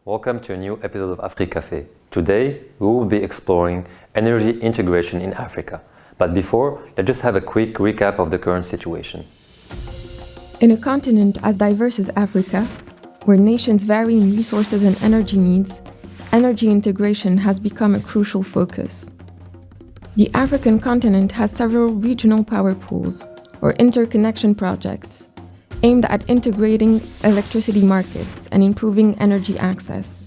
Welcome to a new episode of AfriCafé. Today, we will be exploring energy integration in Africa. But before, let's just have a quick recap of the current situation. In a continent as diverse as Africa, where nations vary in resources and energy needs, energy integration has become a crucial focus. The African continent has several regional power pools, or interconnection projects, aimed at integrating electricity markets and improving energy access.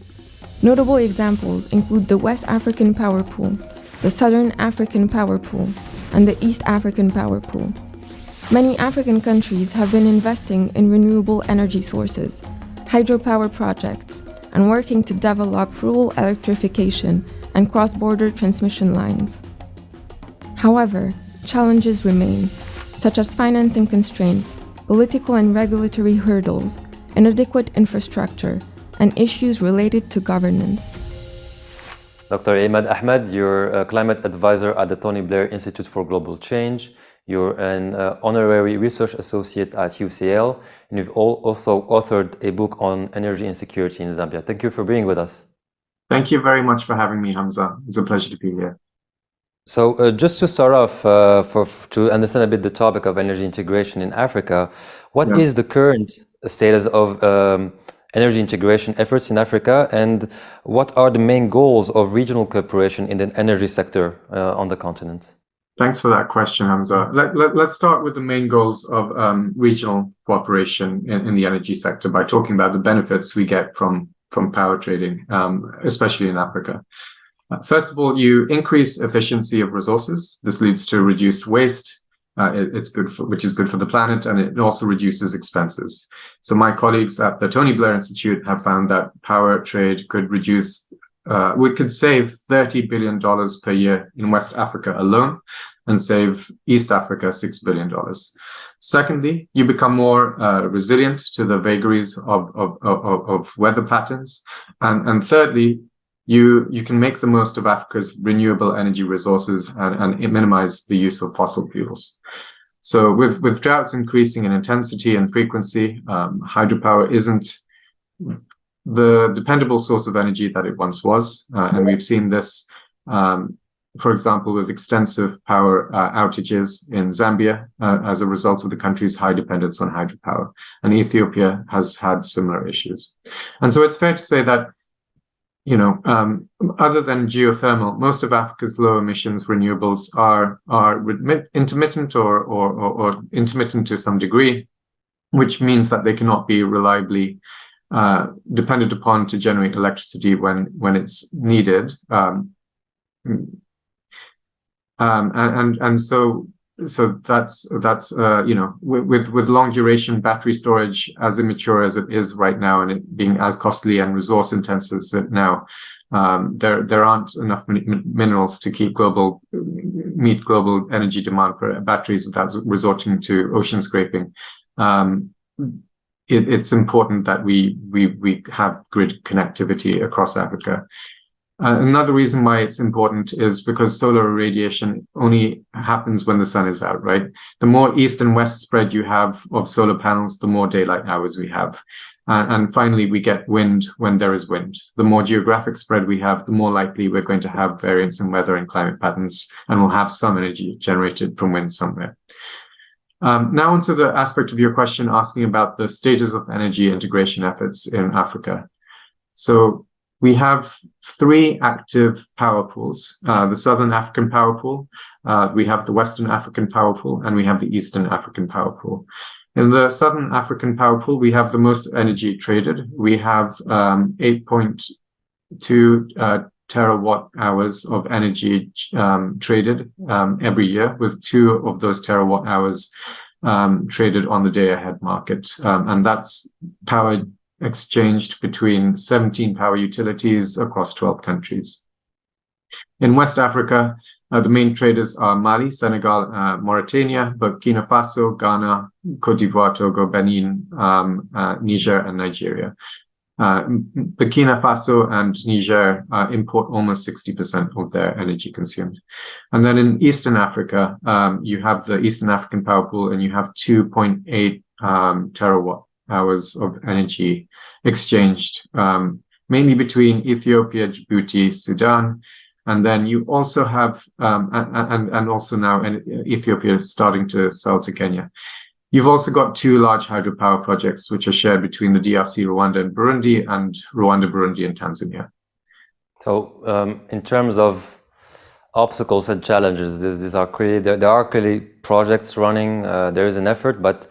Notable examples include the West African Power Pool, the Southern African Power Pool, and the East African Power Pool. Many African countries have been investing in renewable energy sources, hydropower projects, and working to develop rural electrification and cross-border transmission lines. However, challenges remain, such as financing constraints, political and regulatory hurdles, inadequate infrastructure, and issues related to governance. Dr. Imad Ahmed, you're a climate advisor at the Tony Blair Institute for Global Change. You're an honorary research associate at UCL, and you've also authored a book on energy insecurity in Zambia. Thank you for being with us. Thank you very much for having me, Hamza. It's a pleasure to be here. So just to start off, to understand a bit the topic of energy integration in Africa, what is the current status of energy integration efforts in Africa, and what are the main goals of regional cooperation in the energy sector on the continent? Thanks for that question, Hamza. Let's start with the main goals of regional cooperation in the energy sector by talking about the benefits we get from power trading, especially in Africa. First of all, you increase efficiency of resources. This leads to reduced waste. Which is good for the planet, and it also reduces expenses. So my colleagues at the Tony Blair Institute have found that power trade could save $30 billion per year in West Africa alone, and save East Africa $6 billion. Secondly, you become more resilient to the vagaries of weather patterns, and thirdly, you can make the most of Africa's renewable energy resources and minimize the use of fossil fuels. So with droughts increasing in intensity and frequency, hydropower isn't the dependable source of energy that it once was. And we've seen this, for example, with extensive power outages in Zambia as a result of the country's high dependence on hydropower. And Ethiopia has had similar issues. And so it's fair to say that other than geothermal, most of Africa's low emissions renewables are intermittent or intermittent to some degree, which means that they cannot be reliably depended upon to generate electricity when it's needed. So that's with long duration battery storage as immature as it is right now, and it being as costly and resource intensive as it now, there aren't enough minerals to meet global energy demand for batteries without resorting to ocean scraping. It's important that we have grid connectivity across Africa. Another reason why it's important is because solar irradiation only happens when the sun is out, right? The more east and west spread you have of solar panels, the more daylight hours we have. And finally, we get wind when there is wind. The more geographic spread we have, the more likely we're going to have variance in weather and climate patterns, and we'll have some energy generated from wind somewhere. Now onto the aspect of your question asking about the status of energy integration efforts in Africa. So we have three active power pools, the Southern African Power Pool, we have the Western African Power Pool, and we have the Eastern African Power Pool. In the Southern African Power Pool, we have the most energy traded. We have 8.2 terawatt hours of energy traded every year, with 2 of those terawatt hours traded on the day-ahead market. And that's power exchanged between 17 power utilities across 12 countries. In West Africa, the main traders are Mali, Senegal, Mauritania, Burkina Faso, Ghana, Cote d'Ivoire, Togo, Benin, Niger, and Nigeria. Burkina Faso and Niger import almost 60% of their energy consumed. And then in Eastern Africa, you have the Eastern African Power Pool, and you have 2.8 terawatt hours of energy exchanged mainly between Ethiopia, Djibouti, Sudan. And then you also have, and also now Ethiopia is starting to sell to Kenya. You've also got two large hydropower projects, which are shared between the DRC, Rwanda, and Burundi, and Rwanda, Burundi, and Tanzania. So, in terms of obstacles and challenges, these are clearly, there are clearly projects running. There is an effort, but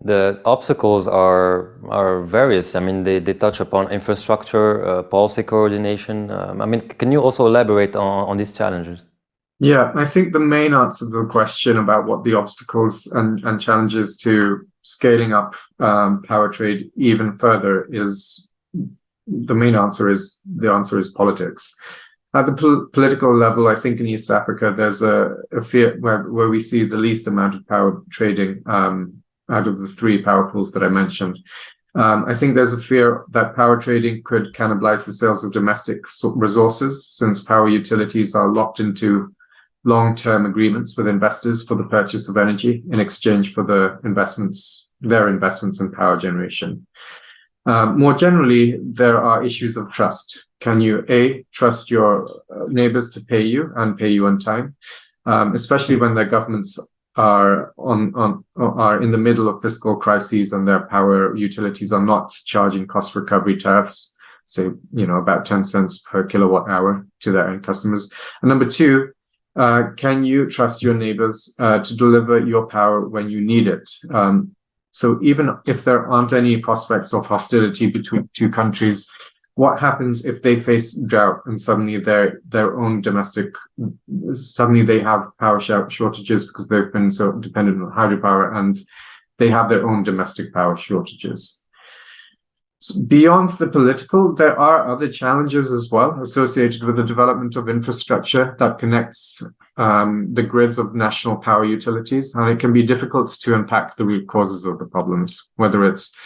the obstacles are various. I mean, they touch upon infrastructure, policy coordination. I mean, can you also elaborate on these challenges? Yeah, I think the main answer to the question about what the obstacles and challenges to scaling up power trade even further is, the answer is politics. At the political level, I think in East Africa, there's a fear where we see the least amount of power trading out of the three power pools that I mentioned. I think there's a fear that power trading could cannibalize the sales of domestic resources, since power utilities are locked into long-term agreements with investors for the purchase of energy in exchange for their investments in power generation. More generally, there are issues of trust. Can you trust your neighbors to pay you and pay you on time, especially when their governments are in the middle of fiscal crises and their power utilities are not charging cost recovery tariffs, say, about 10 cents per kilowatt hour to their end customers. And number two, can you trust your neighbors to deliver your power when you need it? So even if there aren't any prospects of hostility between two countries, what happens if they face drought and suddenly they have power shortages because they've been so dependent on hydropower, and they have their own domestic power shortages? So beyond the political, there are other challenges as well associated with the development of infrastructure that connects the grids of national power utilities, and it can be difficult to unpack the root causes of the problems, whether it's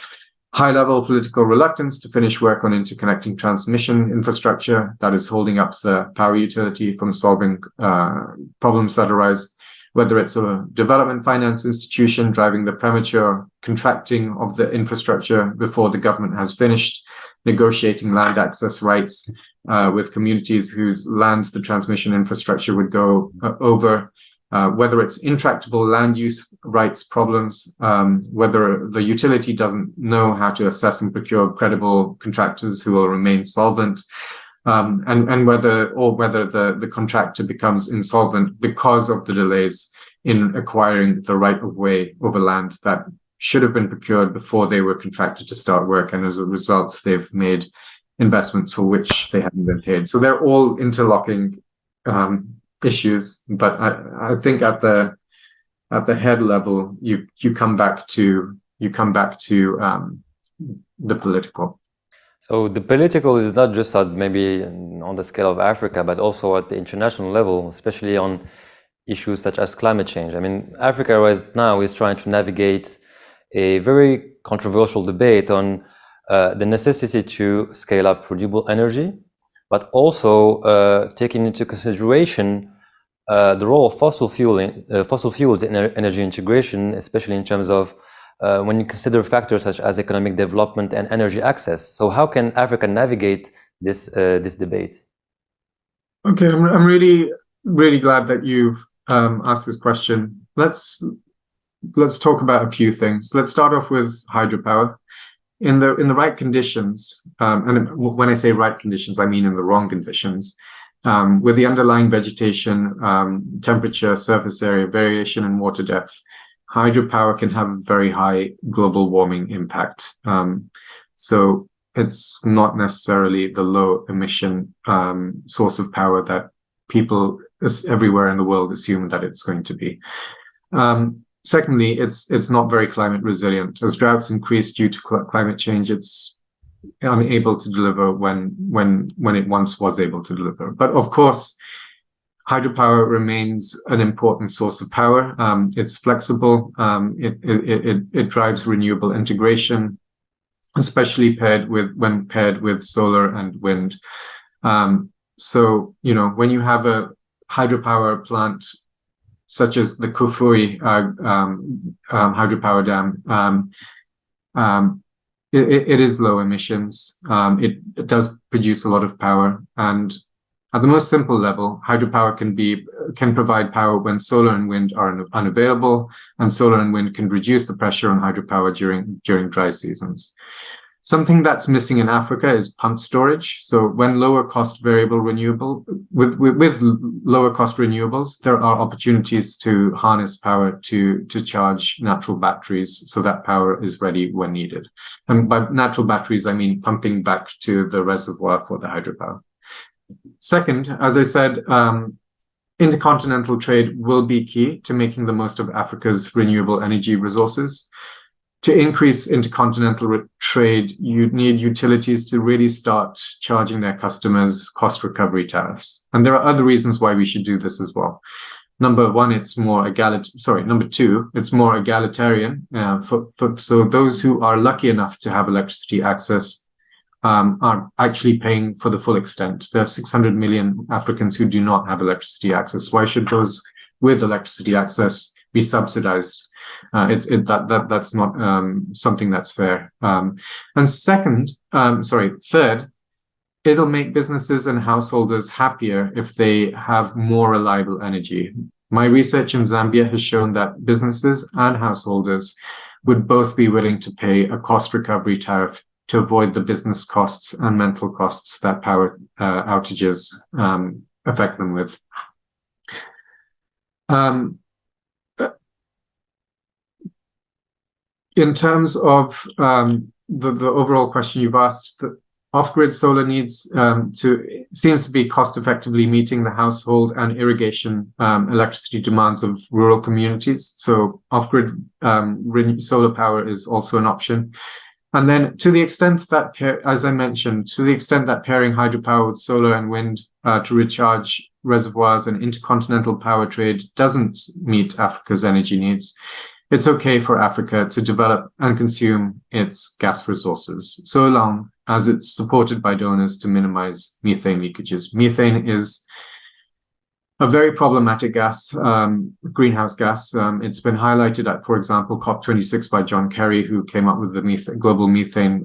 high-level political reluctance to finish work on interconnecting transmission infrastructure that is holding up the power utility from solving problems that arise, whether it's a development finance institution driving the premature contracting of the infrastructure before the government has finished negotiating land access rights with communities whose land the transmission infrastructure would go over, whether it's intractable land use rights problems, whether the utility doesn't know how to assess and procure credible contractors who will remain solvent, and whether the contractor becomes insolvent because of the delays in acquiring the right of way over land that should have been procured before they were contracted to start work, and as a result, they've made investments for which they haven't been paid. So they're all interlocking issues, but I think at the head level, you come back to the political. So the political is not just maybe on the scale of Africa, but also at the international level, especially on issues such as climate change. I mean, Africa right now is trying to navigate a very controversial debate on the necessity to scale up renewable energy, but also taking into consideration the role of fossil fuels in energy integration, especially in terms of when you consider factors such as economic development and energy access. So how can Africa navigate this debate? Okay, I'm really glad that you've asked this question. Let's talk about a few things. Let's start off with hydropower. In the right conditions, and when I say right conditions, I mean in the wrong conditions, with the underlying vegetation, temperature, surface area, variation in water depth, hydropower can have a very high global warming impact. So it's not necessarily the low emission source of power that people everywhere in the world assume that it's going to be. Secondly, it's not very climate resilient. As droughts increase due to climate change, it's unable to deliver when it once was able to deliver. But of course, hydropower remains an important source of power. It's flexible. It drives renewable integration, especially when paired with solar and wind. So when you have a hydropower plant such as the Kufui hydropower dam, it is low emissions. It does produce a lot of power, and at the most simple level, hydropower can provide power when solar and wind are unavailable, and solar and wind can reduce the pressure on hydropower during dry seasons. Something that's missing in Africa is pumped storage. So when lower cost with lower cost renewables, there are opportunities to harness power to charge natural batteries so that power is ready when needed. And by natural batteries, I mean pumping back to the reservoir for the hydropower. Second, as I said, intercontinental trade will be key to making the most of Africa's renewable energy resources. To increase intercontinental trade, you need utilities to really start charging their customers cost recovery tariffs. And there are other reasons why we should do this as well. Number two, it's more egalitarian. So those who are lucky enough to have electricity access are actually paying for the full extent. There are 600 million Africans who do not have electricity access. Why should those with electricity access be subsidized? That's not something that's fair. And third, it'll make businesses and householders happier if they have more reliable energy. My research in Zambia has shown that businesses and householders would both be willing to pay a cost recovery tariff to avoid the business costs and mental costs that power outages affect them with. In terms of the overall question you've asked, the off-grid solar seems to be cost-effectively meeting the household and irrigation electricity demands of rural communities. So off-grid solar power is also an option. And then to the extent that, as I mentioned, to the extent that pairing hydropower with solar and wind to recharge reservoirs and intercontinental power trade doesn't meet Africa's energy needs, it's okay for Africa to develop and consume its gas resources, so long as it's supported by donors to minimize methane leakages. Methane is a very problematic gas, greenhouse gas. It's been highlighted at, for example, COP26 by John Kerry, who came up with the Global Methane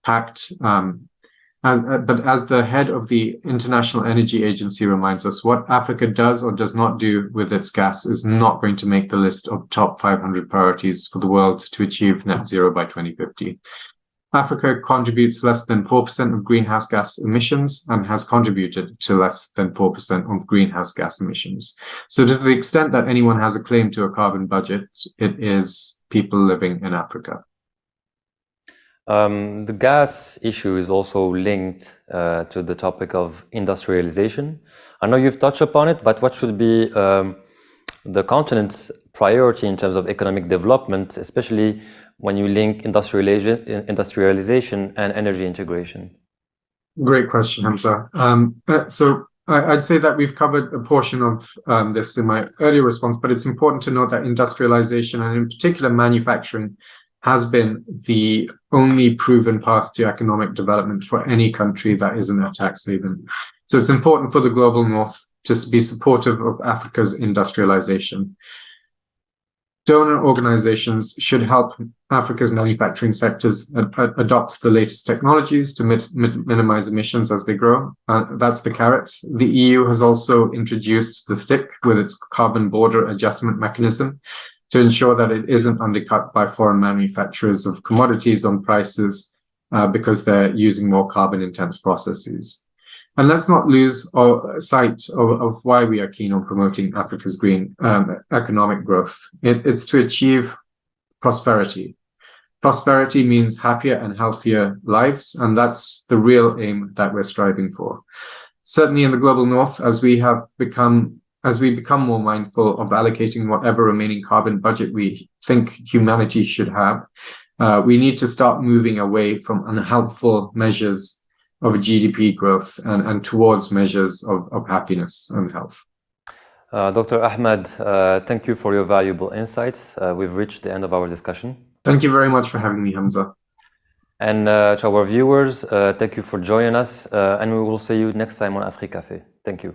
Pact. But as the head of the International Energy Agency reminds us, what Africa does or does not do with its gas is not going to make the list of top 500 priorities for the world to achieve net zero by 2050. Africa contributes less than 4% of greenhouse gas emissions and has contributed to less than 4% of greenhouse gas emissions. So to the extent that anyone has a claim to a carbon budget, it is people living in Africa. The gas issue is also linked to the topic of industrialization. I know you've touched upon it, but what should be the continent's priority in terms of economic development, especially when you link industrialization and energy integration? Great question, Hamza. So I'd say that we've covered a portion of this in my earlier response, but it's important to note that industrialization, and in particular manufacturing, has been the only proven path to economic development for any country that isn't a tax haven. So it's important for the global north to be supportive of Africa's industrialization. Donor organizations should help Africa's manufacturing sectors adopt the latest technologies to minimize emissions as they grow. That's the carrot. The EU has also introduced the stick with its carbon border adjustment mechanism to ensure that it isn't undercut by foreign manufacturers of commodities on prices because they're using more carbon-intense processes. And let's not lose sight of why we are keen on promoting Africa's green economic growth. It's to achieve prosperity. Prosperity means happier and healthier lives, and that's the real aim that we're striving for. Certainly in the global north, as we become more mindful of allocating whatever remaining carbon budget we think humanity should have, we need to start moving away from unhelpful measures of GDP growth and towards measures of happiness and health. Dr. Ahmed, thank you for your valuable insights. We've reached the end of our discussion. Thank you very much for having me, Hamza. And to our viewers, thank you for joining us, and we will see you next time on AfriCafe. Thank you.